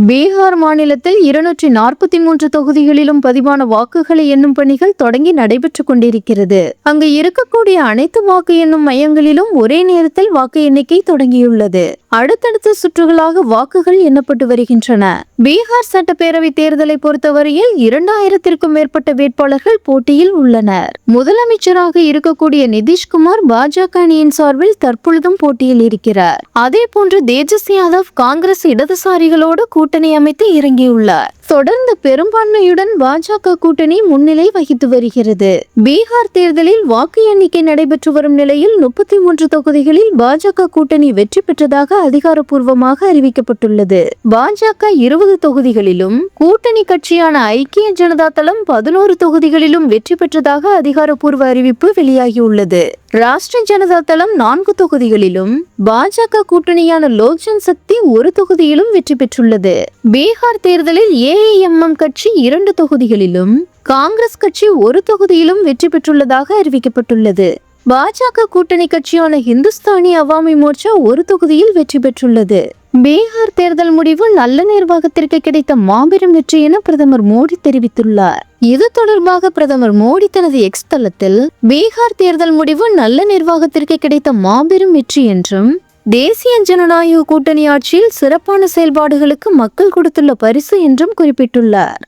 பீகார் மாநிலத்தில் 243 தொகுதிகளிலும் பதிவான வாக்குகளை எண்ணும் பணிகள் தொடங்கி நடைபெற்றுக் கொண்டிருக்கிறது. அங்கு இருக்கக்கூடிய அனைத்து வாக்கு எண்ணும் மையங்களிலும் ஒரே நேரத்தில் வாக்கு எண்ணிக்கை தொடங்கியுள்ளது. அடுத்தடுத்த சுற்றுகளாக வாக்குகள் எண்ணப்பட்டு வருகின்றன. பீகார் சட்டப்பேரவை தேர்தலை பொறுத்தவரையில் 2000த்திற்கும் மேற்பட்ட வேட்பாளர்கள் போட்டியில் உள்ளனர். முதலமைச்சராக இருக்கக்கூடிய நிதிஷ்குமார் பாஜக அணியின் சார்பில் தற்பொழுதும் போட்டியில் இருக்கிறார். அதே போன்று தேஜஸ்வி யாதவ் காங்கிரஸ் இடதுசாரிகளோடு கூட்டணி அமைத்து இறங்கியுள்ளார். தொடர்ந்து பெரும்பான்மையுடன் பாஜக கூட்டணி முன்னிலை வகித்து வருகிறது. பீகார் தேர்தலில் வாக்கு எண்ணிக்கை நடைபெற்று வரும் நிலையில் 33 தொகுதிகளில் பாஜக கூட்டணி வெற்றி பெற்றதாக அதிகாரப்பூர்வமாக அறிவிக்கப்பட்டுள்ளது. பாஜக 20 தொகுதிகளிலும், கூட்டணி கட்சியான ஐக்கிய ஜனதா தளம் 11 தொகுதிகளிலும் வெற்றி பெற்றதாக அதிகாரப்பூர்வ அறிவிப்பு வெளியாகியுள்ளது. ராஷ்டிரிய ஜனதா தளம் 4 தொகுதிகளிலும், பாஜக கூட்டணியான லோக் ஜன் சக்தி 1 தொகுதியிலும் வெற்றி பெற்றுள்ளது. பீகார் தேர்தலில் ஏஐஎம்எம் கட்சி 2 தொகுதிகளிலும், காங்கிரஸ் கட்சி 1 தொகுதியிலும் வெற்றி பெற்றுள்ளதாக அறிவிக்கப்பட்டுள்ளது. பாஜக கூட்டணி கட்சியான இந்துஸ்தானி அவாமி மோர்ச்சா 1 தொகுதியில் வெற்றி பெற்றுள்ளது. பீகார் தேர்தல் முடிவு நல்ல நிர்வாகத்திற்கு கிடைத்த மாபெரும் வெற்றி என பிரதமர் மோடி தெரிவித்துள்ளார். இது தொடர்பாக பிரதமர் மோடி தனது எக்ஸ் தளத்தில், பீகார் தேர்தல் முடிவு நல்ல நிர்வாகத்திற்கு கிடைத்த மாபெரும் வெற்றி என்றும், தேசிய ஜனநாயக கூட்டணி ஆட்சியில் சிறப்பான செயல்பாடுகளுக்கு மக்கள் கொடுத்துள்ள பரிசு என்றும் குறிப்பிட்டுள்ளார்.